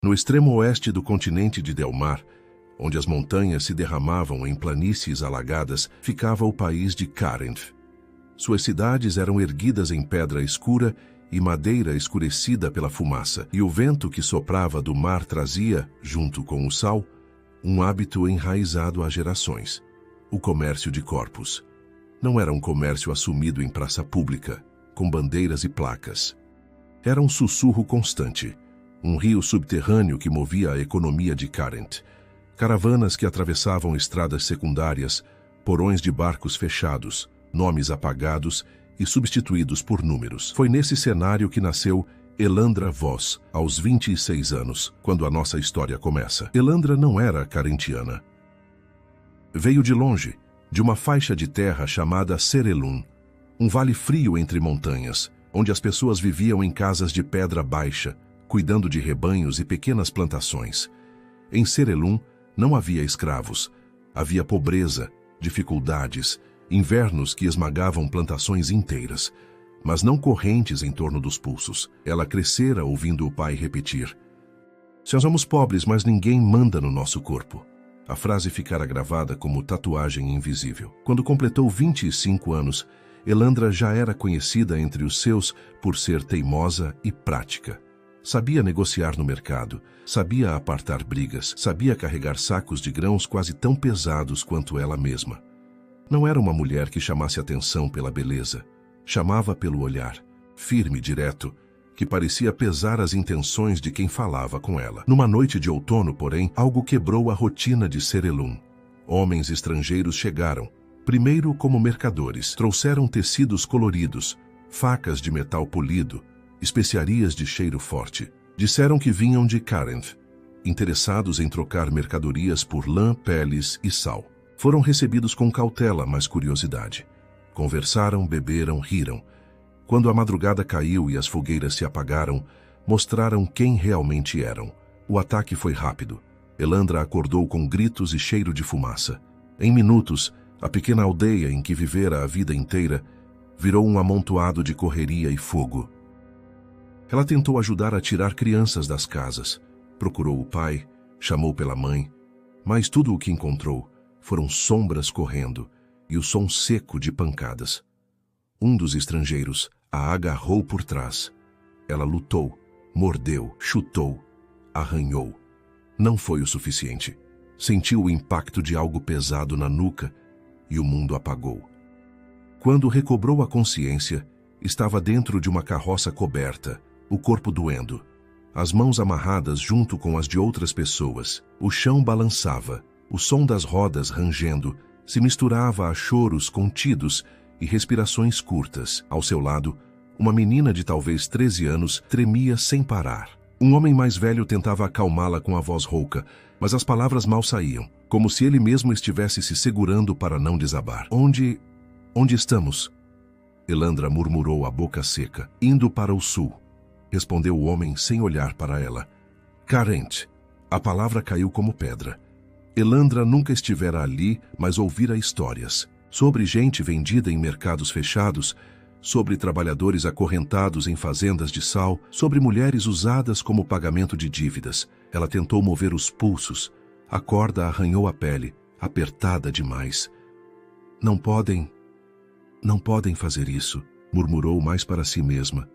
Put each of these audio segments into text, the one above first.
No extremo oeste do continente de Delmar, onde as montanhas se derramavam em planícies alagadas, ficava o país de Carenth. Suas cidades eram erguidas em pedra escura e madeira escurecida pela fumaça, e o vento que soprava do mar trazia, junto com o sal, um hábito enraizado há gerações: o comércio de corpos. Não era um comércio assumido em praça pública, com bandeiras e placas. Era um sussurro constante, um rio subterrâneo que movia a economia de Carenth. Caravanas que atravessavam estradas secundárias, porões de barcos fechados, nomes apagados e substituídos por números. Foi nesse cenário que nasceu Elandra Voss, aos 26 anos, quando a nossa história começa. Elandra não era carentiana. Veio de longe, de uma faixa de terra chamada Serelun, um vale frio entre montanhas, onde as pessoas viviam em casas de pedra baixa, cuidando de rebanhos e pequenas plantações. Em Serelun não havia escravos, havia pobreza, dificuldades, invernos que esmagavam plantações inteiras, mas não correntes em torno dos pulsos. Ela crescera ouvindo o pai repetir: "Se somos pobres, mas ninguém manda no nosso corpo." A frase ficara gravada como tatuagem invisível. Quando completou 25 anos, Elandra já era conhecida entre os seus por ser teimosa e prática. Sabia negociar no mercado, sabia apartar brigas, sabia carregar sacos de grãos quase tão pesados quanto ela mesma. Não era uma mulher que chamasse atenção pela beleza. Chamava pelo olhar, firme e direto, que parecia pesar as intenções de quem falava com ela. Numa noite de outono, porém, algo quebrou a rotina de Serelun. Homens estrangeiros chegaram, primeiro como mercadores. Trouxeram tecidos coloridos, facas de metal polido, especiarias de cheiro forte. Disseram que vinham de Carenth, interessados em trocar mercadorias por lã, peles e sal. Foram recebidos com cautela, mas curiosidade. Conversaram, beberam, riram. Quando a madrugada caiu e as fogueiras se apagaram, mostraram quem realmente eram. O ataque foi rápido. Elandra acordou com gritos e cheiro de fumaça. Em minutos, a pequena aldeia em que vivera a vida inteira virou um amontoado de correria e fogo. Ela tentou ajudar a tirar crianças das casas. Procurou o pai, chamou pela mãe, mas tudo o que encontrou foram sombras correndo e o som seco de pancadas. Um dos estrangeiros a agarrou por trás. Ela lutou, mordeu, chutou, arranhou. Não foi o suficiente. Sentiu o impacto de algo pesado na nuca e o mundo apagou. Quando recobrou a consciência, estava dentro de uma carroça coberta, o corpo doendo, as mãos amarradas junto com as de outras pessoas. O chão balançava, o som das rodas rangendo se misturava a choros contidos e respirações curtas. Ao seu lado, uma menina de talvez 13 anos tremia sem parar. Um homem mais velho tentava acalmá-la com a voz rouca, mas as palavras mal saíam, como se ele mesmo estivesse se segurando para não desabar. Onde estamos?" Elandra murmurou a boca seca. "Indo para o sul", respondeu o homem sem olhar para ela. "Carenth." A palavra caiu como pedra. Elandra nunca estivera ali, mas ouvira histórias. Sobre gente vendida em mercados fechados, sobre trabalhadores acorrentados em fazendas de sal, sobre mulheres usadas como pagamento de dívidas. Ela tentou mover os pulsos. A corda arranhou a pele, apertada demais. Não podem fazer isso", murmurou mais para si mesma.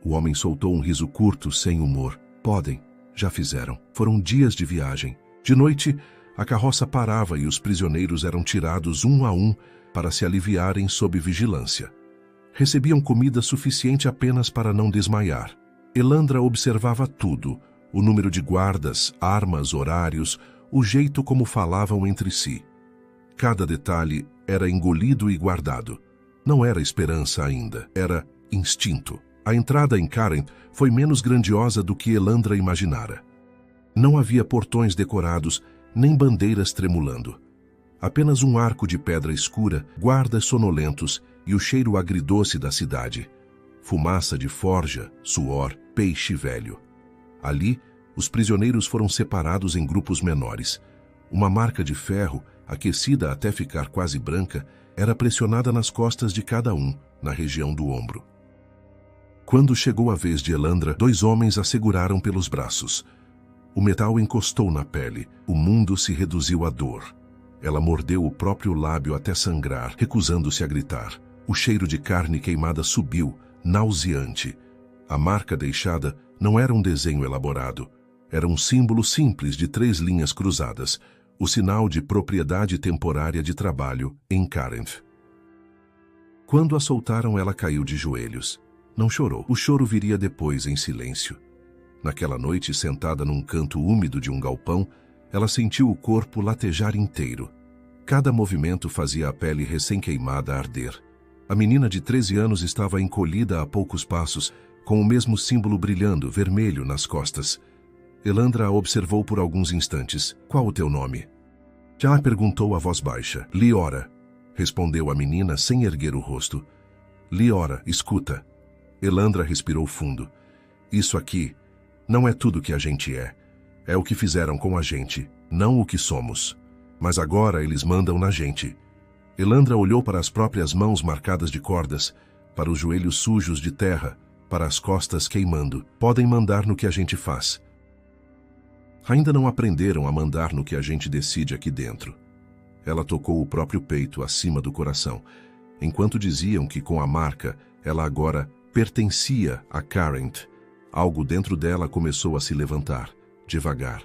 O homem soltou um riso curto, sem humor. "Podem, já fizeram. Foram dias de viagem. De noite, a carroça parava e os prisioneiros eram tirados um a um para se aliviarem sob vigilância. Recebiam comida suficiente apenas para não desmaiar. Elandra observava tudo: o número de guardas, armas, horários, o jeito como falavam entre si. Cada detalhe era engolido e guardado. Não era esperança ainda, era instinto. A entrada em Carenth foi menos grandiosa do que Elandra imaginara. Não havia portões decorados, nem bandeiras tremulando. Apenas um arco de pedra escura, guardas sonolentos e o cheiro agridoce da cidade. Fumaça de forja, suor, peixe velho. Ali, os prisioneiros foram separados em grupos menores. Uma marca de ferro, aquecida até ficar quase branca, era pressionada nas costas de cada um, na região do ombro. Quando chegou a vez de Elandra, 2 homens a seguraram pelos braços. O metal encostou na pele. O mundo se reduziu à dor. Ela mordeu o próprio lábio até sangrar, recusando-se a gritar. O cheiro de carne queimada subiu, nauseante. A marca deixada não era um desenho elaborado. Era um símbolo simples de 3 linhas cruzadas, o sinal de propriedade temporária de trabalho em Carenth. Quando a soltaram, ela caiu de joelhos. Não chorou. O choro viria depois, em silêncio. Naquela noite, sentada num canto úmido de um galpão, ela sentiu o corpo latejar inteiro. Cada movimento fazia a pele recém-queimada arder. A menina de 13 anos estava encolhida a poucos passos, com o mesmo símbolo brilhando, vermelho, nas costas. Elandra a observou por alguns instantes. Qual o teu nome? Já perguntou a voz baixa. Liora, respondeu a menina sem erguer o rosto. Liora, escuta. Elandra respirou fundo. Isso aqui não é tudo que a gente é. É o que fizeram com a gente, não o que somos. Mas agora eles mandam na gente. Elandra olhou para as próprias mãos marcadas de cordas, para os joelhos sujos de terra, para as costas queimando. Podem mandar no que a gente faz. Ainda não aprenderam a mandar no que a gente decide aqui dentro. Ela tocou o próprio peito acima do coração, enquanto diziam que com a marca ela agora pertencia a Carenth. Algo dentro dela começou a se levantar, devagar.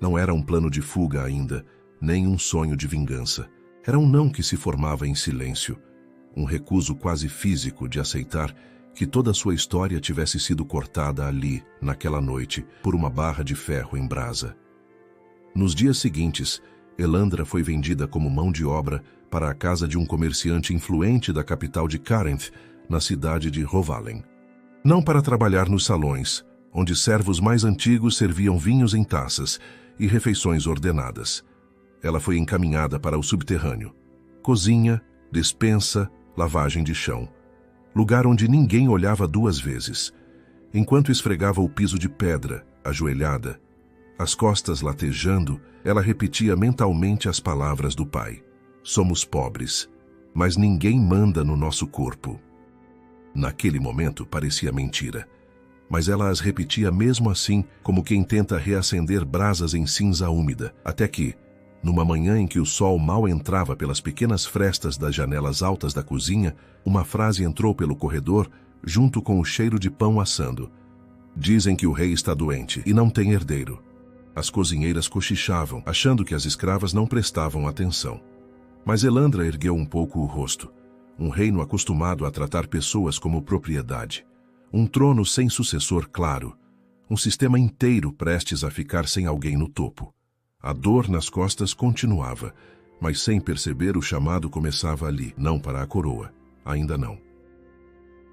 Não era um plano de fuga ainda, nem um sonho de vingança. Era um não que se formava em silêncio, um recuso quase físico de aceitar que toda a sua história tivesse sido cortada ali, naquela noite, por uma barra de ferro em brasa. Nos dias seguintes, Elandra foi vendida como mão de obra para a casa de um comerciante influente da capital de Carenth, na cidade de Hovalen. Não para trabalhar nos salões, onde servos mais antigos serviam vinhos em taças e refeições ordenadas. Ela foi encaminhada para o subterrâneo. Cozinha, despensa, lavagem de chão. Lugar onde ninguém olhava 2 vezes. Enquanto esfregava o piso de pedra, ajoelhada, as costas latejando, ela repetia mentalmente as palavras do pai. Somos pobres, mas ninguém manda no nosso corpo. Naquele momento parecia mentira, mas ela as repetia mesmo assim, como quem tenta reacender brasas em cinza úmida, até que, numa manhã em que o sol mal entrava pelas pequenas frestas das janelas altas da cozinha, uma frase entrou pelo corredor, junto com o cheiro de pão assando. Dizem que o rei está doente e não tem herdeiro. As cozinheiras cochichavam, achando que as escravas não prestavam atenção. Mas Elandra ergueu um pouco o rosto. Um reino acostumado a tratar pessoas como propriedade. Um trono sem sucessor claro. Um sistema inteiro prestes a ficar sem alguém no topo. A dor nas costas continuava, mas sem perceber o chamado começava ali, não para a coroa, ainda não.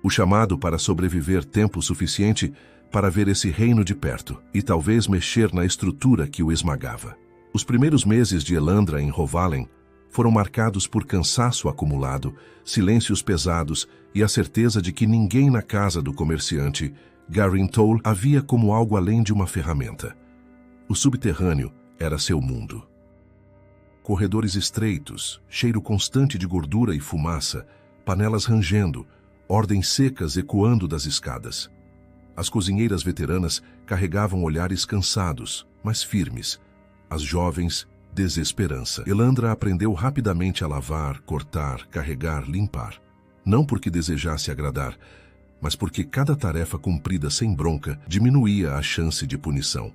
O chamado para sobreviver tempo suficiente para ver esse reino de perto e talvez mexer na estrutura que o esmagava. Os primeiros meses de Elandra em Hovalen foram marcados por cansaço acumulado, silêncios pesados e a certeza de que ninguém na casa do comerciante, Garin Toll, havia como algo além de uma ferramenta. O subterrâneo era seu mundo. Corredores estreitos, cheiro constante de gordura e fumaça, panelas rangendo, ordens secas ecoando das escadas. As cozinheiras veteranas carregavam olhares cansados, mas firmes. As jovens, desesperança. Elandra aprendeu rapidamente a lavar, cortar, carregar, limpar. Não porque desejasse agradar, mas porque cada tarefa cumprida sem bronca diminuía a chance de punição.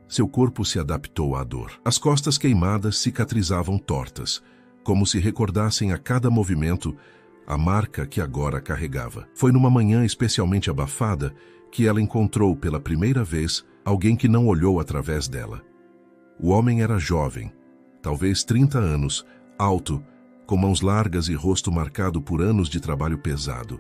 Seu corpo se adaptou à dor. As costas queimadas cicatrizavam tortas, como se recordassem a cada movimento a marca que agora carregava. Foi numa manhã especialmente abafada que ela encontrou pela primeira vez alguém que não olhou através dela. O homem era jovem, talvez 30 anos, alto, com mãos largas e rosto marcado por anos de trabalho pesado.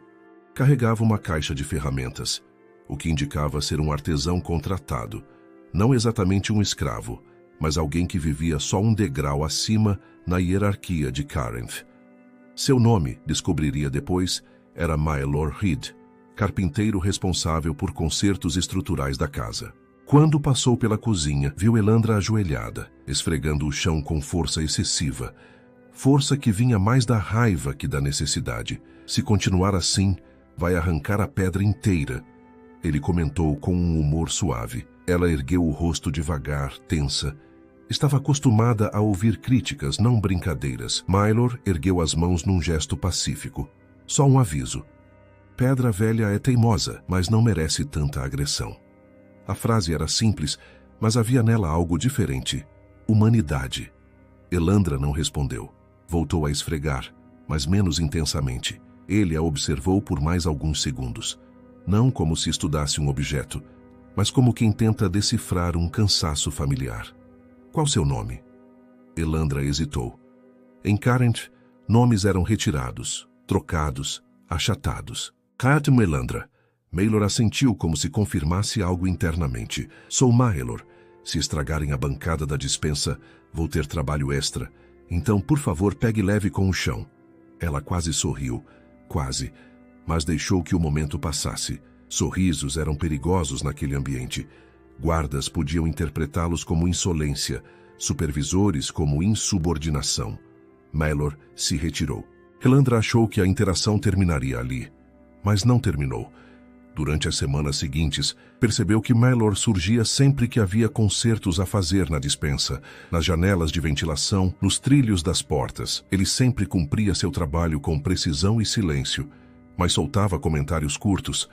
Carregava uma caixa de ferramentas, o que indicava ser um artesão contratado, não exatamente um escravo, mas alguém que vivia só um degrau acima na hierarquia de Carenth. Seu nome, descobriria depois, era Maelor Reed, carpinteiro responsável por consertos estruturais da casa. Quando passou pela cozinha, viu Elandra ajoelhada, esfregando o chão com força excessiva. Força que vinha mais da raiva que da necessidade. Se continuar assim, vai arrancar a pedra inteira. Ele comentou com um humor suave. Ela ergueu o rosto devagar, tensa. Estava acostumada a ouvir críticas, não brincadeiras. Mylor ergueu as mãos num gesto pacífico. Só um aviso. Pedra Velha é teimosa, mas não merece tanta agressão. A frase era simples, mas havia nela algo diferente. Humanidade. Elandra não respondeu. Voltou a esfregar, mas menos intensamente. Ele a observou por mais alguns segundos. Não como se estudasse um objeto, mas como quem tenta decifrar um cansaço familiar. Qual seu nome? Elandra hesitou. Em Carenth, nomes eram retirados, trocados, achatados. Catum Elandra. Maelor assentiu como se confirmasse algo internamente. Sou Maelor. Se estragarem a bancada da dispensa, vou ter trabalho extra. Então, por favor, pegue leve com o chão. Ela quase sorriu. Quase. Mas deixou que o momento passasse. Sorrisos eram perigosos naquele ambiente. Guardas podiam interpretá-los como insolência, supervisores como insubordinação. Maelor se retirou. Elandra achou que a interação terminaria ali, mas não terminou. Durante as semanas seguintes, percebeu que Maelor surgia sempre que havia concertos a fazer na dispensa, nas janelas de ventilação, nos trilhos das portas. Ele sempre cumpria seu trabalho com precisão e silêncio, mas soltava comentários curtos,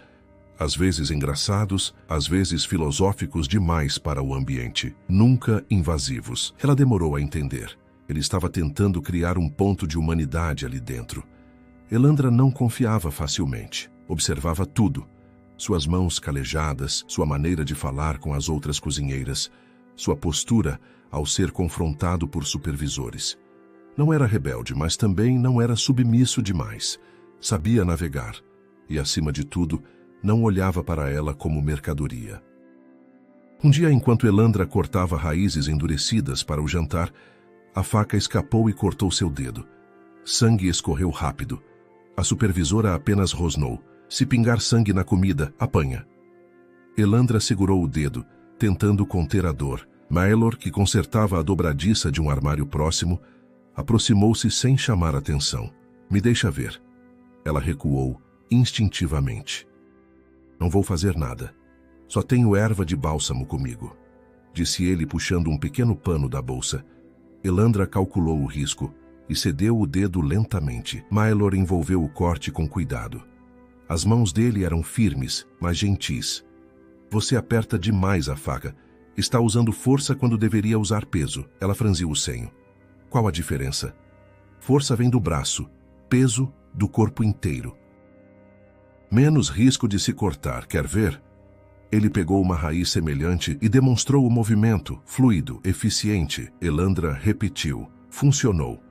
às vezes engraçados, às vezes filosóficos demais para o ambiente, nunca invasivos. Ela demorou a entender. Ele estava tentando criar um ponto de humanidade ali dentro. Elandra não confiava facilmente. Observava tudo. Suas mãos calejadas, sua maneira de falar com as outras cozinheiras, sua postura ao ser confrontado por supervisores. Não era rebelde, mas também não era submisso demais. Sabia navegar e, acima de tudo, não olhava para ela como mercadoria. Um dia, enquanto Elandra cortava raízes endurecidas para o jantar, a faca escapou e cortou seu dedo. Sangue escorreu rápido. A supervisora apenas rosnou. Se pingar sangue na comida, apanha. Elandra segurou o dedo, tentando conter a dor. Maelor, que consertava a dobradiça de um armário próximo, aproximou-se sem chamar atenção. Me deixa ver. Ela recuou, instintivamente. Não vou fazer nada. Só tenho erva de bálsamo comigo, disse ele puxando um pequeno pano da bolsa. Elandra calculou o risco e cedeu o dedo lentamente. Maelor envolveu o corte com cuidado. As mãos dele eram firmes, mas gentis. Você aperta demais a faca. Está usando força quando deveria usar peso. Ela franziu o senho. Qual a diferença? Força vem do braço, peso do corpo inteiro. Menos risco de se cortar, quer ver? Ele pegou uma raiz semelhante e demonstrou o movimento, fluido, eficiente. Elandra repetiu. Funcionou.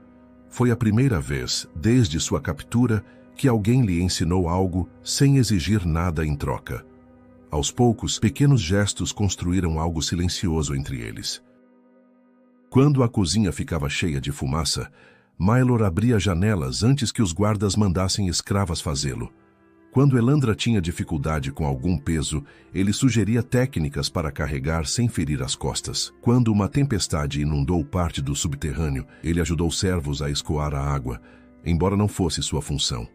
Foi a primeira vez, desde sua captura, que alguém lhe ensinou algo sem exigir nada em troca. Aos poucos, pequenos gestos construíram algo silencioso entre eles. Quando a cozinha ficava cheia de fumaça, Maelor abria janelas antes que os guardas mandassem escravas fazê-lo. Quando Elandra tinha dificuldade com algum peso, ele sugeria técnicas para carregar sem ferir as costas. Quando uma tempestade inundou parte do subterrâneo, ele ajudou servos a escoar a água, embora não fosse sua função.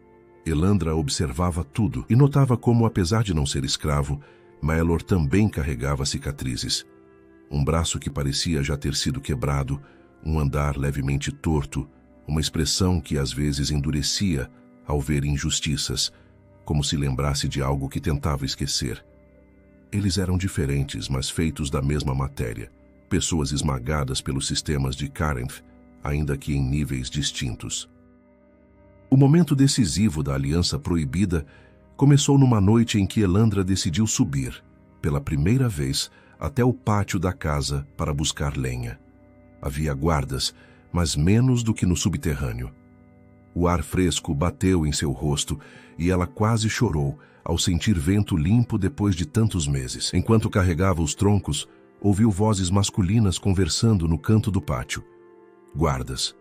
Elandra observava tudo e notava como, apesar de não ser escravo, Maelor também carregava cicatrizes. Um braço que parecia já ter sido quebrado, um andar levemente torto, uma expressão que às vezes endurecia ao ver injustiças, como se lembrasse de algo que tentava esquecer. Eles eram diferentes, mas feitos da mesma matéria, pessoas esmagadas pelos sistemas de Carenth, ainda que em níveis distintos. O momento decisivo da Aliança Proibida começou numa noite em que Elandra decidiu subir, pela primeira vez, até o pátio da casa para buscar lenha. Havia guardas, mas menos do que no subterrâneo. O ar fresco bateu em seu rosto e ela quase chorou ao sentir vento limpo depois de tantos meses. Enquanto carregava os troncos, ouviu vozes masculinas conversando no canto do pátio. Guardas.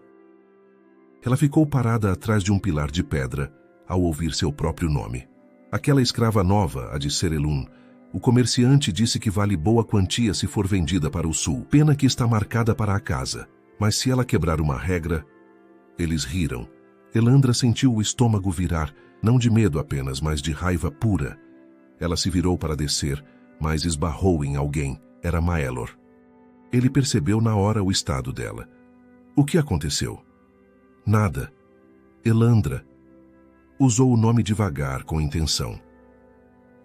Ela ficou parada atrás de um pilar de pedra ao ouvir seu próprio nome. Aquela escrava nova, a de Serelun, o comerciante disse que vale boa quantia se for vendida para o sul. Pena que está marcada para a casa. Mas se ela quebrar uma regra... Eles riram. Elandra sentiu o estômago virar, não de medo apenas, mas de raiva pura. Ela se virou para descer, mas esbarrou em alguém. Era Maelor. Ele percebeu na hora o estado dela. O que aconteceu? Nada. Elandra. Usou o nome devagar, com intenção.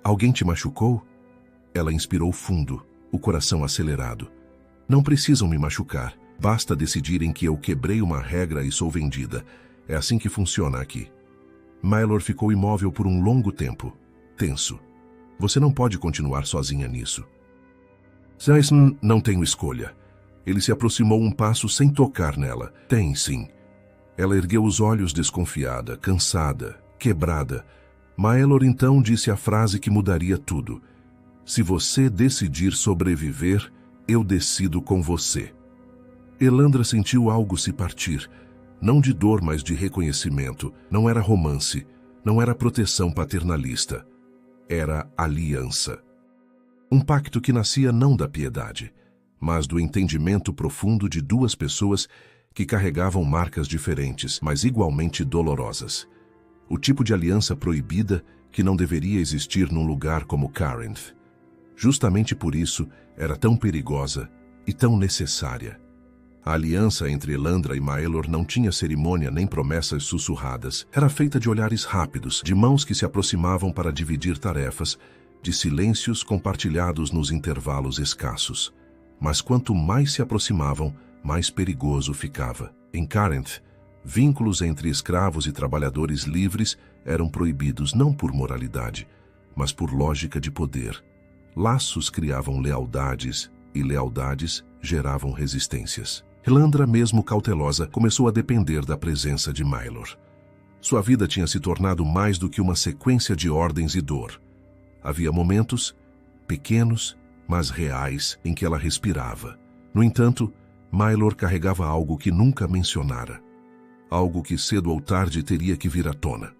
Alguém te machucou? Ela inspirou fundo, o coração acelerado. Não precisam me machucar. Basta decidirem que eu quebrei uma regra e sou vendida. É assim que funciona aqui. Maelor ficou imóvel por um longo tempo, tenso. Você não pode continuar sozinha nisso. Jason, não tenho escolha. Ele se aproximou um passo sem tocar nela. Tem, sim. Ela ergueu os olhos desconfiada, cansada, quebrada. Maelor então disse a frase que mudaria tudo. Se você decidir sobreviver, eu decido com você. Elandra sentiu algo se partir. Não de dor, mas de reconhecimento. Não era romance. Não era proteção paternalista. Era aliança. Um pacto que nascia não da piedade, mas do entendimento profundo de duas pessoas que carregavam marcas diferentes, mas igualmente dolorosas. O tipo de aliança proibida que não deveria existir num lugar como Carinth. Justamente por isso, era tão perigosa e tão necessária. A aliança entre Elandra e Maelor não tinha cerimônia nem promessas sussurradas. Era feita de olhares rápidos, de mãos que se aproximavam para dividir tarefas, de silêncios compartilhados nos intervalos escassos. Mas quanto mais se aproximavam, mais perigoso ficava. Em Carinth, vínculos entre escravos e trabalhadores livres eram proibidos não por moralidade, mas por lógica de poder. Laços criavam lealdades, e lealdades geravam resistências. Elandra, mesmo cautelosa, começou a depender da presença de Maelor. Sua vida tinha se tornado mais do que uma sequência de ordens e dor. Havia momentos, pequenos, mas reais, em que ela respirava. No entanto, Maelor carregava algo que nunca mencionara. Algo que cedo ou tarde teria que vir à tona.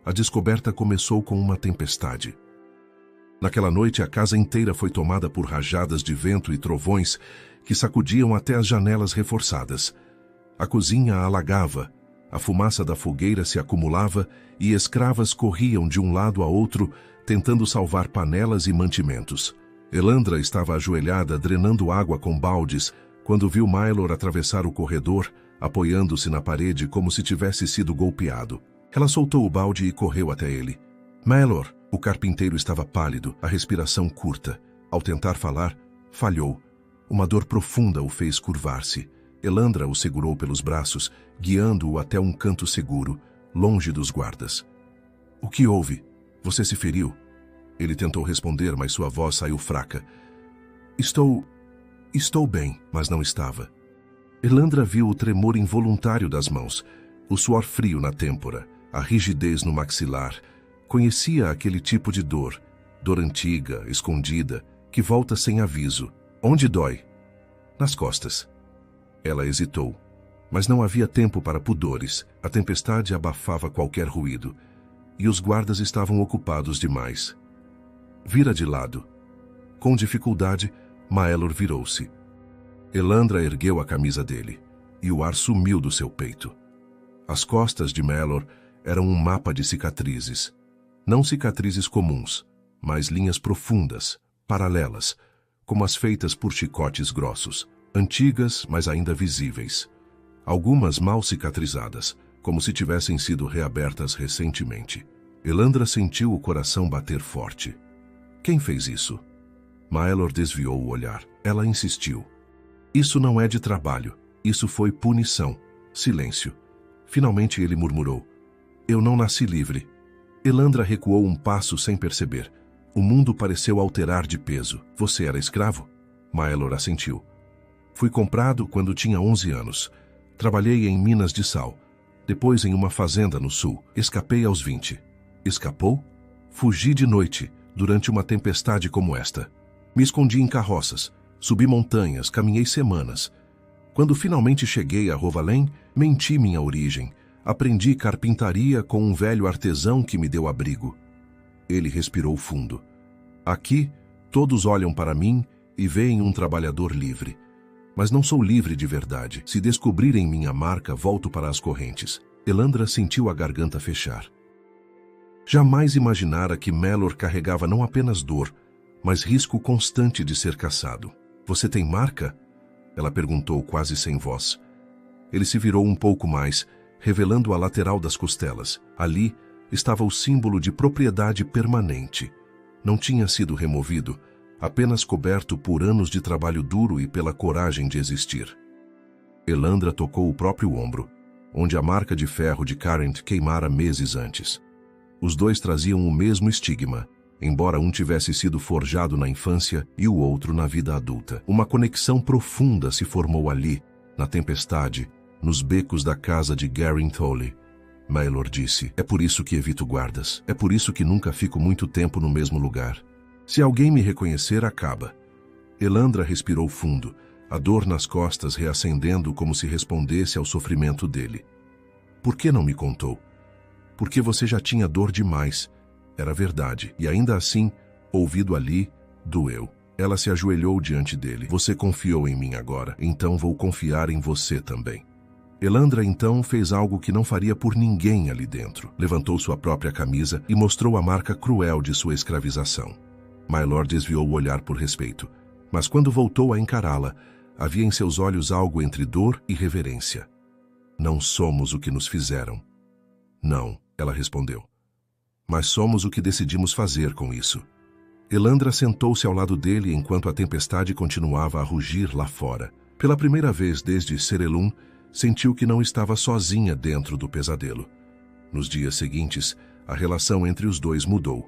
A descoberta começou com uma tempestade. Naquela noite, a casa inteira foi tomada por rajadas de vento e trovões que sacudiam até as janelas reforçadas. A cozinha alagava, a fumaça da fogueira se acumulava e escravas corriam de um lado a outro, tentando salvar panelas e mantimentos. Elandra estava ajoelhada, drenando água com baldes, quando viu Maelor atravessar o corredor, apoiando-se na parede como se tivesse sido golpeado. Ela soltou o balde e correu até ele. Maelor! O carpinteiro estava pálido, a respiração curta. Ao tentar falar, falhou. Uma dor profunda o fez curvar-se. Elandra o segurou pelos braços, guiando-o até um canto seguro, longe dos guardas. O que houve? Você se feriu? Ele tentou responder, mas sua voz saiu fraca. Estou bem, mas não estava. Elandra viu o tremor involuntário das mãos, o suor frio na têmpora, a rigidez no maxilar. Conhecia aquele tipo de dor, dor antiga, escondida, que volta sem aviso. Onde dói? Nas costas. Ela hesitou, mas não havia tempo para pudores. A tempestade abafava qualquer ruído, e os guardas estavam ocupados demais. Vira de lado. Com dificuldade, Maelor virou-se. Elandra ergueu a camisa dele, e o ar sumiu do seu peito. As costas de Maelor eram um mapa de cicatrizes. Não cicatrizes comuns, mas linhas profundas, paralelas, como as feitas por chicotes grossos, antigas, mas ainda visíveis. Algumas mal cicatrizadas, como se tivessem sido reabertas recentemente. Elandra sentiu o coração bater forte. Quem fez isso? Maelor desviou o olhar. Ela insistiu. Isso não é de trabalho. Isso foi punição. Silêncio. Finalmente ele murmurou. Eu não nasci livre. Elandra recuou um passo sem perceber. O mundo pareceu alterar de peso. Você era escravo? Maelor assentiu. Fui comprado quando tinha 11 anos. Trabalhei em minas de sal. Depois em uma fazenda no sul. Escapei aos 20. Escapou? Fugi de noite, durante uma tempestade como esta. Me escondi em carroças. Subi montanhas, caminhei semanas. Quando finalmente cheguei a Rovalém, menti minha origem. Aprendi carpintaria com um velho artesão que me deu abrigo. Ele respirou fundo. Aqui, todos olham para mim e veem um trabalhador livre. Mas não sou livre de verdade. Se descobrirem minha marca, volto para as correntes. Elandra sentiu a garganta fechar. Jamais imaginara que Maelor carregava não apenas dor, mas risco constante de ser caçado. Você tem marca? Ela perguntou quase sem voz. Ele se virou um pouco mais, revelando a lateral das costelas. Ali estava o símbolo de propriedade permanente. Não tinha sido removido, apenas coberto por anos de trabalho duro e pela coragem de existir. Elandra tocou o próprio ombro, onde a marca de ferro de Carent queimara meses antes. Os dois traziam o mesmo estigma, embora um tivesse sido forjado na infância e o outro na vida adulta. Uma conexão profunda se formou ali, na tempestade, nos becos da casa de Garin Thole. Maelor disse, é por isso que evito guardas, é por isso que nunca fico muito tempo no mesmo lugar. Se alguém me reconhecer, acaba. Elandra respirou fundo, a dor nas costas reacendendo como se respondesse ao sofrimento dele. Por que não me contou? Porque você já tinha dor demais. Era verdade, e ainda assim, ouvido ali, doeu. Ela se ajoelhou diante dele. Você confiou em mim agora, então vou confiar em você também. Elandra então fez algo que não faria por ninguém ali dentro. Levantou sua própria camisa e mostrou a marca cruel de sua escravização. Maelor desviou o olhar por respeito, mas quando voltou a encará-la, havia em seus olhos algo entre dor e reverência. Não somos o que nos fizeram. Não, ela respondeu. Mas somos o que decidimos fazer com isso. Elandra sentou-se ao lado dele enquanto a tempestade continuava a rugir lá fora. Pela primeira vez desde Serelum, sentiu que não estava sozinha dentro do pesadelo. Nos dias seguintes, a relação entre os dois mudou.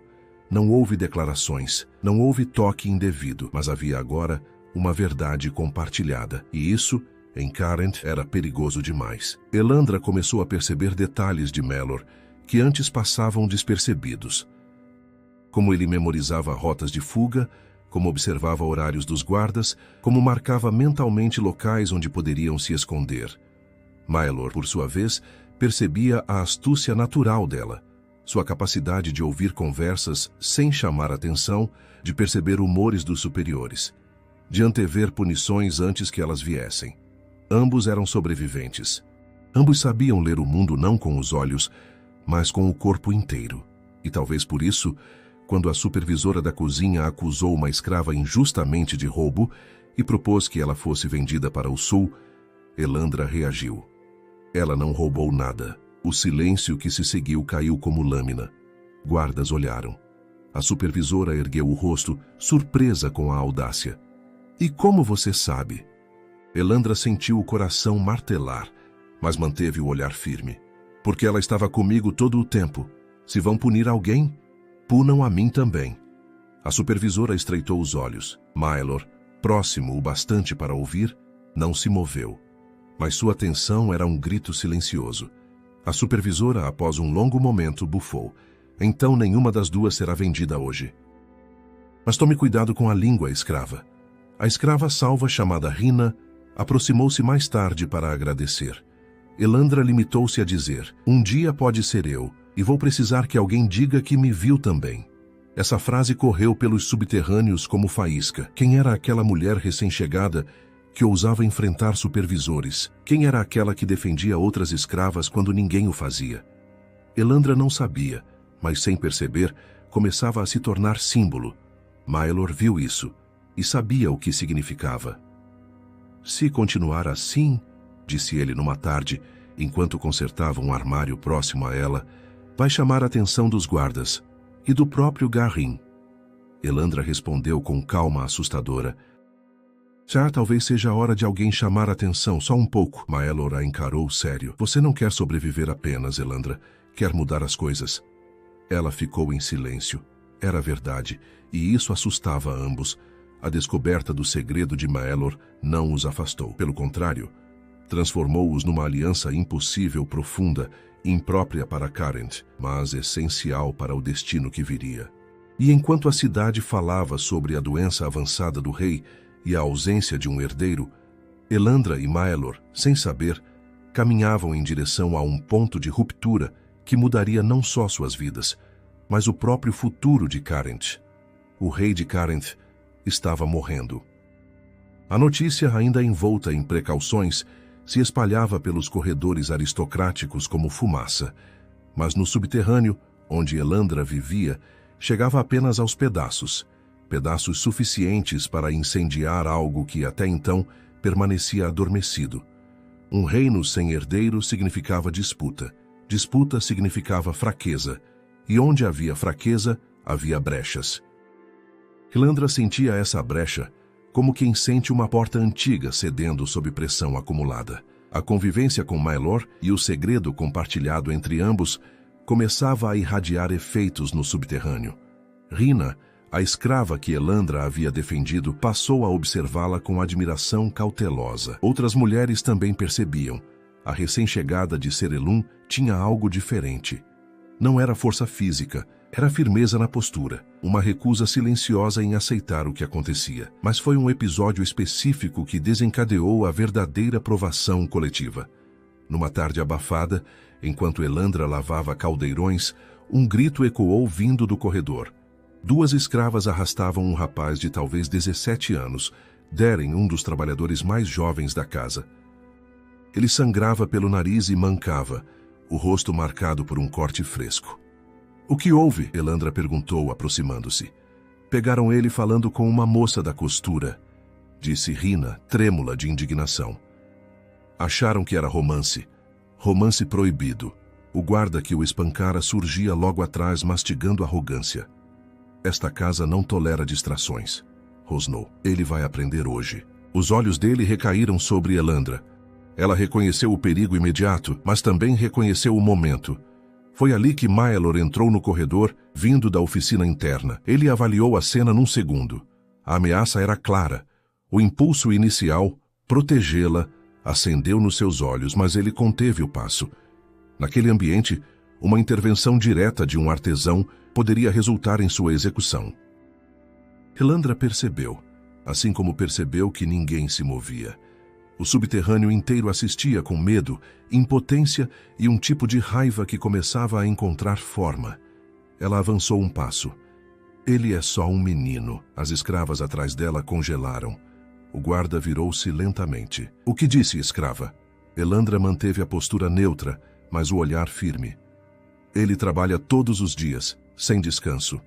Não houve declarações, não houve toque indevido, mas havia agora uma verdade compartilhada. E isso, em Carent, era perigoso demais. Elandra começou a perceber detalhes de Maelor que antes passavam despercebidos. Como ele memorizava rotas de fuga, como observava horários dos guardas, como marcava mentalmente locais onde poderiam se esconder. Maelor, por sua vez, percebia a astúcia natural dela, sua capacidade de ouvir conversas sem chamar atenção, de perceber humores dos superiores, de antever punições antes que elas viessem. Ambos eram sobreviventes. Ambos sabiam ler o mundo não com os olhos, mas com o corpo inteiro. E talvez por isso, quando a supervisora da cozinha acusou uma escrava injustamente de roubo e propôs que ela fosse vendida para o sul, Elandra reagiu. Ela não roubou nada. O silêncio que se seguiu caiu como lâmina. Guardas olharam. A supervisora ergueu o rosto, surpresa com a audácia. E como você sabe? Elandra sentiu o coração martelar, mas manteve o olhar firme. Porque ela estava comigo todo o tempo. Se vão punir alguém, punam a mim também. A supervisora estreitou os olhos. Maelor, próximo o bastante para ouvir, não se moveu. Mas sua atenção era um grito silencioso. A supervisora, após um longo momento, bufou. Então nenhuma das duas será vendida hoje. Mas tome cuidado com a língua, escrava. A escrava salva, chamada Rina, aproximou-se mais tarde para agradecer. Elandra limitou-se a dizer, um dia pode ser eu, e vou precisar que alguém diga que me viu também. Essa frase correu pelos subterrâneos como faísca. Quem era aquela mulher recém-chegada que ousava enfrentar supervisores? Quem era aquela que defendia outras escravas quando ninguém o fazia? Elandra não sabia, mas sem perceber, começava a se tornar símbolo. Maelor viu isso e sabia o que significava. Se continuar assim, disse ele numa tarde, enquanto consertava um armário próximo a ela, vai chamar a atenção dos guardas e do próprio Garin. Elandra respondeu com calma assustadora. Já talvez seja a hora de alguém chamar a atenção, só um pouco. Maelor a encarou sério. Você não quer sobreviver apenas, Elandra. Quer mudar as coisas. Ela ficou em silêncio. Era verdade, e isso assustava a ambos. A descoberta do segredo de Maelor não os afastou. Pelo contrário, transformou-os numa aliança impossível, profunda, imprópria para Carent, mas essencial para o destino que viria. E enquanto a cidade falava sobre a doença avançada do rei e a ausência de um herdeiro, Elandra e Maelor, sem saber, caminhavam em direção a um ponto de ruptura que mudaria não só suas vidas, mas o próprio futuro de Carent. O rei de Carent estava morrendo. A notícia, ainda envolta em precauções, se espalhava pelos corredores aristocráticos como fumaça, mas no subterrâneo, onde Elandra vivia, chegava apenas aos pedaços, pedaços suficientes para incendiar algo que até então permanecia adormecido. Um reino sem herdeiro significava disputa. Disputa significava fraqueza. E onde havia fraqueza, havia brechas. Elandra sentia essa brecha como quem sente uma porta antiga cedendo sob pressão acumulada. A convivência com Maelor e o segredo compartilhado entre ambos começava a irradiar efeitos no subterrâneo. Rina, a escrava que Elandra havia defendido, passou a observá-la com admiração cautelosa. Outras mulheres também percebiam. A recém-chegada de Serelun tinha algo diferente. Não era força física, era firmeza na postura, uma recusa silenciosa em aceitar o que acontecia. Mas foi um episódio específico que desencadeou a verdadeira provação coletiva. Numa tarde abafada, enquanto Elandra lavava caldeirões, um grito ecoou vindo do corredor. 2 escravas arrastavam um rapaz de talvez 17 anos, Deren, um dos trabalhadores mais jovens da casa. Ele sangrava pelo nariz e mancava, o rosto marcado por um corte fresco. "O que houve?" Elandra perguntou, aproximando-se. "Pegaram ele falando com uma moça da costura", disse Rina, trêmula de indignação. "Acharam que era romance. Romance proibido." O guarda que o espancara surgia logo atrás, mastigando arrogância. "Esta casa não tolera distrações", rosnou. "Ele vai aprender hoje." Os olhos dele recaíram sobre Elandra. Ela reconheceu o perigo imediato, mas também reconheceu o momento. Foi ali que Maelor entrou no corredor, vindo da oficina interna. Ele avaliou a cena num segundo. A ameaça era clara. O impulso inicial, protegê-la, acendeu nos seus olhos, mas ele conteve o passo. Naquele ambiente, uma intervenção direta de um artesão poderia resultar em sua execução. Elandra percebeu, assim como percebeu que ninguém se movia. O subterrâneo inteiro assistia com medo, impotência e um tipo de raiva que começava a encontrar forma. Ela avançou um passo. "Ele é só um menino." As escravas atrás dela congelaram. O guarda virou-se lentamente. "O que disse, escrava?" Elandra manteve a postura neutra, mas o olhar firme. "Ele trabalha todos os dias, sem descanso.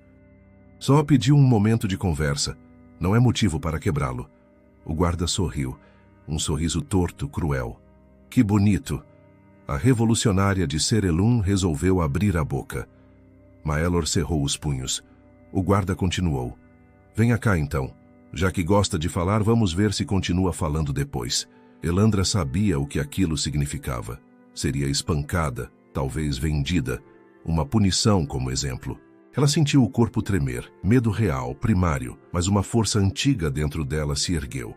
Só pediu um momento de conversa. Não é motivo para quebrá-lo." O guarda sorriu. Um sorriso torto, cruel. "Que bonito!" A revolucionária de Serelun resolveu abrir a boca. Maelor cerrou os punhos. O guarda continuou. "Venha cá, então. Já que gosta de falar, vamos ver se continua falando depois." Elandra sabia o que aquilo significava. Seria espancada, talvez vendida. Uma punição, como exemplo. Ela sentiu o corpo tremer. Medo real, primário, mas uma força antiga dentro dela se ergueu.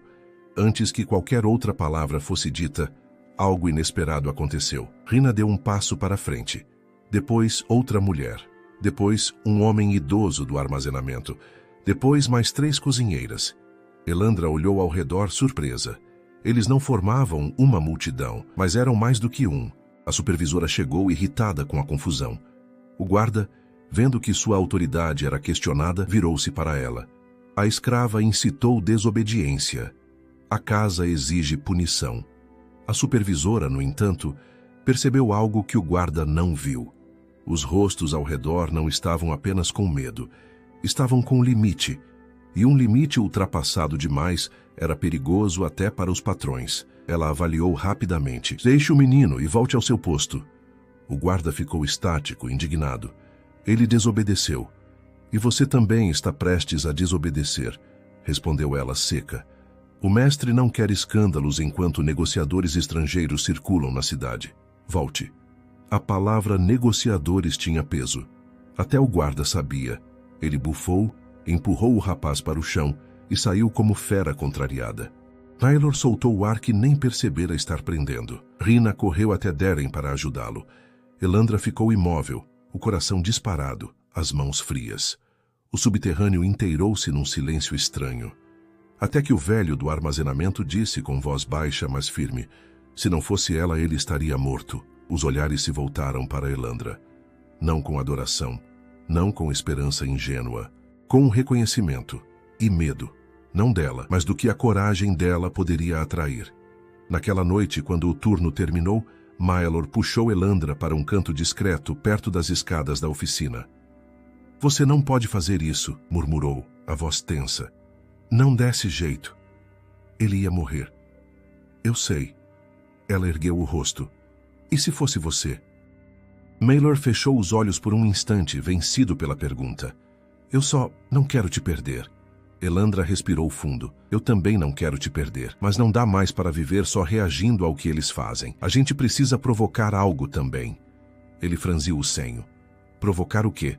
Antes que qualquer outra palavra fosse dita, algo inesperado aconteceu. Rina deu um passo para frente. Depois, outra mulher. Depois, um homem idoso do armazenamento. Depois, mais 3 cozinheiras. Elandra olhou ao redor surpresa. Eles não formavam uma multidão, mas eram mais do que um. A supervisora chegou irritada com a confusão. O guarda, vendo que sua autoridade era questionada, virou-se para ela. A escrava incitou desobediência. A casa exige punição. A supervisora, no entanto, percebeu algo que o guarda não viu. Os rostos ao redor não estavam apenas com medo, estavam com limite. E um limite ultrapassado demais era perigoso até para os patrões. Ela avaliou rapidamente. "Deixe o menino e volte ao seu posto." O guarda ficou estático, indignado. Ele desobedeceu. "E você também está prestes a desobedecer", respondeu ela seca. "O mestre não quer escândalos enquanto negociadores estrangeiros circulam na cidade. Volte." A palavra negociadores tinha peso. Até o guarda sabia. Ele bufou, empurrou o rapaz para o chão e saiu como fera contrariada. Maelor soltou o ar que nem percebera estar prendendo. Rina correu até Deren para ajudá-lo. Elandra ficou imóvel, o coração disparado, as mãos frias. O subterrâneo inteirou-se num silêncio estranho. Até que o velho do armazenamento disse com voz baixa, mas firme: "Se não fosse ela, ele estaria morto." Os olhares se voltaram para Elandra. Não com adoração, não com esperança ingênua, com reconhecimento e medo. Não dela, mas do que a coragem dela poderia atrair. Naquela noite, quando o turno terminou, Maelor puxou Elandra para um canto discreto perto das escadas da oficina. Você não pode fazer isso, murmurou, a voz tensa. Não desse jeito. Ele ia morrer. Eu sei. Ela ergueu o rosto. E se fosse você? Maylor fechou os olhos por um instante, vencido pela pergunta. Eu só não quero te perder. Elandra respirou fundo. Eu também não quero te perder, mas não dá mais para viver só reagindo ao que eles fazem. A gente precisa provocar algo também. Ele franziu o senho. Provocar o quê?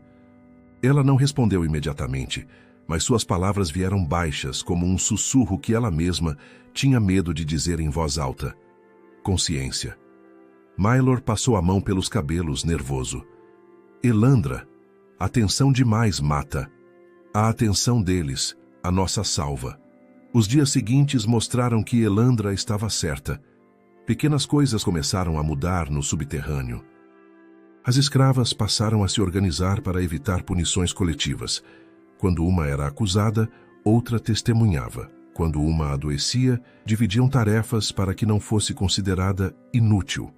Ela não respondeu imediatamente, mas suas palavras vieram baixas, como um sussurro que ela mesma tinha medo de dizer em voz alta. Consciência. Maylor passou a mão pelos cabelos, nervoso. Elandra, atenção demais mata. A atenção deles, a nossa salva. Os dias seguintes mostraram que Elandra estava certa. Pequenas coisas começaram a mudar no subterrâneo. As escravas passaram a se organizar para evitar punições coletivas. Quando uma era acusada, outra testemunhava. Quando uma adoecia, dividiam tarefas para que não fosse considerada inútil.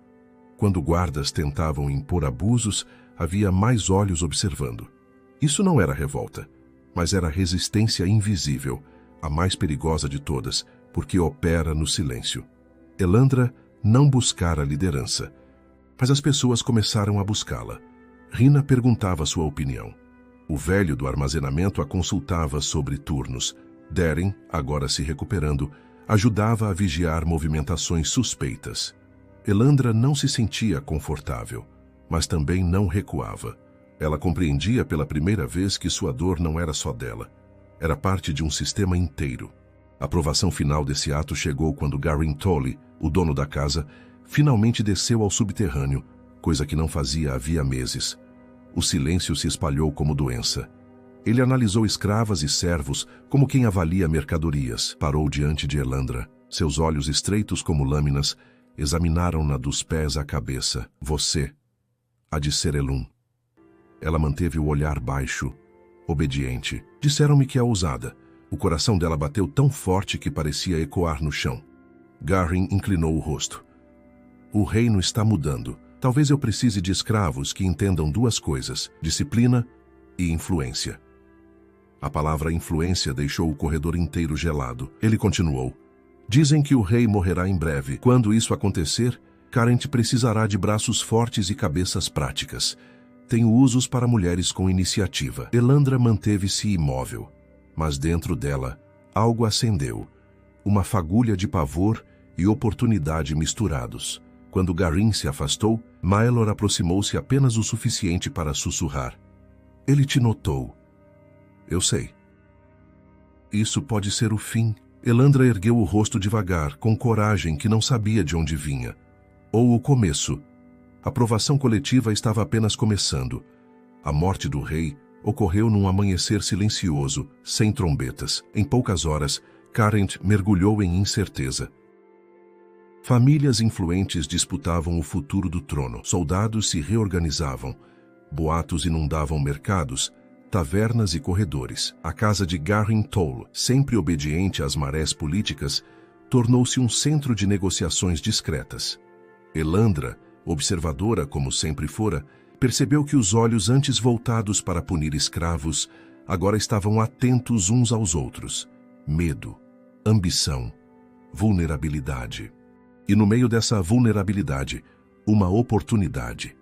Quando guardas tentavam impor abusos, havia mais olhos observando. Isso não era revolta, mas era resistência invisível, a mais perigosa de todas, porque opera no silêncio. Elandra não buscara liderança, mas as pessoas começaram a buscá-la. Rina perguntava sua opinião. O velho do armazenamento a consultava sobre turnos. Darren, agora se recuperando, ajudava a vigiar movimentações suspeitas. Elandra não se sentia confortável, mas também não recuava. Ela compreendia pela primeira vez que sua dor não era só dela. Era parte de um sistema inteiro. A aprovação final desse ato chegou quando Garin Tolley, o dono da casa, finalmente desceu ao subterrâneo, coisa que não fazia havia meses. O silêncio se espalhou como doença. Ele analisou escravas e servos como quem avalia mercadorias. Parou diante de Elandra. Seus olhos estreitos como lâminas examinaram-na dos pés à cabeça. Você, a de Serelum. Ela manteve o olhar baixo, obediente. Disseram-me que é ousada. O coração dela bateu tão forte que parecia ecoar no chão. Garin inclinou o rosto. O reino está mudando. Talvez eu precise de escravos que entendam duas coisas, disciplina e influência. A palavra influência deixou o corredor inteiro gelado. Ele continuou. Dizem que o rei morrerá em breve. Quando isso acontecer, Carent precisará de braços fortes e cabeças práticas. Tenho usos para mulheres com iniciativa. Elandra manteve-se imóvel, mas dentro dela, algo acendeu. Uma fagulha de pavor e oportunidade misturados. Quando Garin se afastou, Maelor aproximou-se apenas o suficiente para sussurrar. Ele te notou. Eu sei. Isso pode ser o fim. Elandra ergueu o rosto devagar, com coragem que não sabia de onde vinha. Ou o começo. A aprovação coletiva estava apenas começando. A morte do rei ocorreu num amanhecer silencioso, sem trombetas. Em poucas horas, Carent mergulhou em incerteza. Famílias influentes disputavam o futuro do trono. Soldados se reorganizavam. Boatos inundavam mercados, tavernas e corredores. A casa de Garin Toll, sempre obediente às marés políticas, tornou-se um centro de negociações discretas. Elandra, observadora como sempre fora, percebeu que os olhos antes voltados para punir escravos agora estavam atentos uns aos outros. Medo, ambição, vulnerabilidade. E no meio dessa vulnerabilidade, uma oportunidade.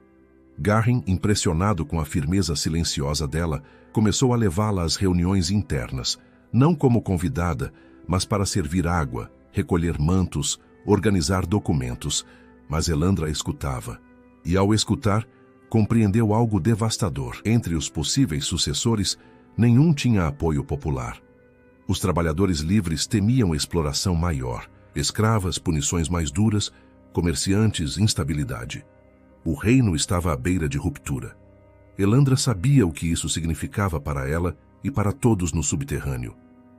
Garin, impressionado com a firmeza silenciosa dela, começou a levá-la às reuniões internas, não como convidada, mas para servir água, recolher mantos, organizar documentos. Mas Elandra escutava. E ao escutar, compreendeu algo devastador. Entre os possíveis sucessores, nenhum tinha apoio popular. Os trabalhadores livres temiam exploração maior. Escravas, punições mais duras, comerciantes, instabilidade. O reino estava à beira de ruptura. Elandra sabia o que isso significava para ela e para todos no subterrâneo.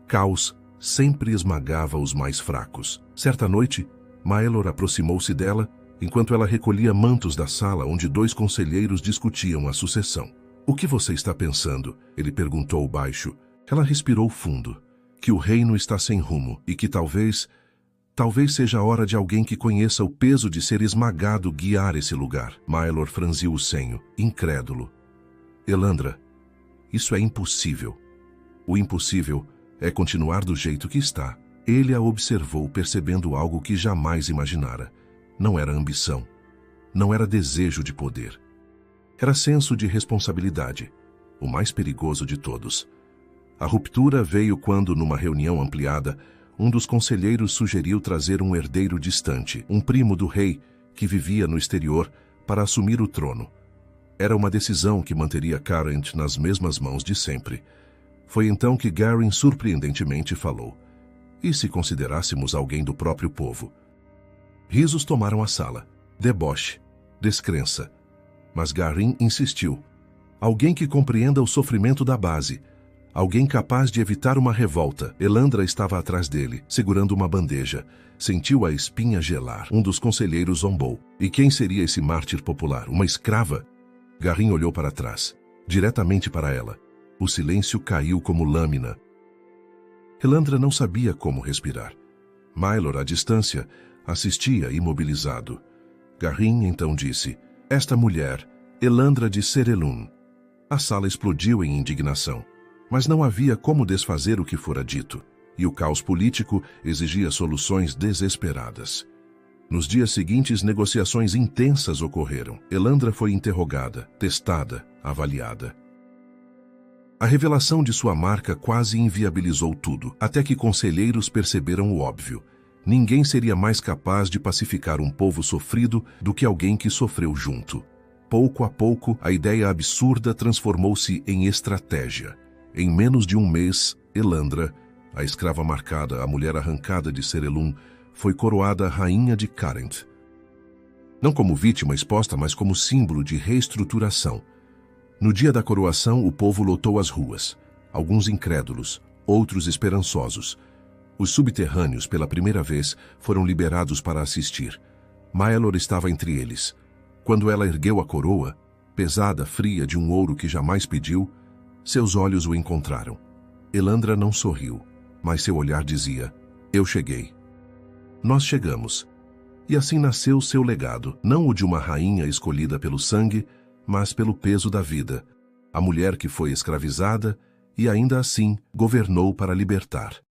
Caos sempre esmagava os mais fracos. Certa noite, Maelor aproximou-se dela enquanto ela recolhia mantos da sala onde dois conselheiros discutiam a sucessão. O que você está pensando? Ele perguntou baixo. Ela respirou fundo. Que o reino está sem rumo e que talvez seja a hora de alguém que conheça o peso de ser esmagado guiar esse lugar. Maelor franziu o senho, incrédulo. Elandra, Isso é impossível. O impossível é continuar do jeito que está. Ele a observou, percebendo algo que jamais imaginara. Não era ambição. Não era desejo de poder. Era senso de responsabilidade, o mais perigoso de todos. A ruptura veio quando, numa reunião ampliada, um dos conselheiros sugeriu trazer um herdeiro distante, um primo do rei, que vivia no exterior, para assumir o trono. Era uma decisão que manteria Caranth nas mesmas mãos de sempre. Foi então que Garin surpreendentemente falou: "E se considerássemos alguém do próprio povo?" Risos tomaram a sala. Deboche. Descrença. Mas Garin insistiu. Alguém que compreenda o sofrimento da base. Alguém capaz de evitar uma revolta. Elandra estava atrás dele, segurando uma bandeja. Sentiu a espinha gelar. Um dos conselheiros zombou. E quem seria esse mártir popular? Uma escrava? Garin olhou para trás, diretamente para ela. O silêncio caiu como lâmina. Elandra não sabia como respirar. Mylor, à distância, assistia imobilizado. Garin então disse: "Esta mulher, Elandra de Serelun." A sala explodiu em indignação. Mas não havia como desfazer o que fora dito, e o caos político exigia soluções desesperadas. Nos dias seguintes, negociações intensas ocorreram. Elandra foi interrogada, testada, avaliada. A revelação de sua marca quase inviabilizou tudo, até que conselheiros perceberam o óbvio. Ninguém seria mais capaz de pacificar um povo sofrido do que alguém que sofreu junto. Pouco a pouco, a ideia absurda transformou-se em estratégia. Em menos de um mês, Elandra, a escrava marcada, a mulher arrancada de Serelun, foi coroada rainha de Caranth. Não como vítima exposta, mas como símbolo de reestruturação. No dia da coroação, o povo lotou as ruas. Alguns incrédulos, outros esperançosos. Os subterrâneos, pela primeira vez, foram liberados para assistir. Mylor estava entre eles. Quando ela ergueu a coroa, pesada, fria, de um ouro que jamais pediu, seus olhos o encontraram. Elandra não sorriu, mas seu olhar dizia: "Eu cheguei." Nós chegamos. E assim nasceu seu legado, não o de uma rainha escolhida pelo sangue, mas pelo peso da vida. A mulher que foi escravizada e ainda assim governou para libertar.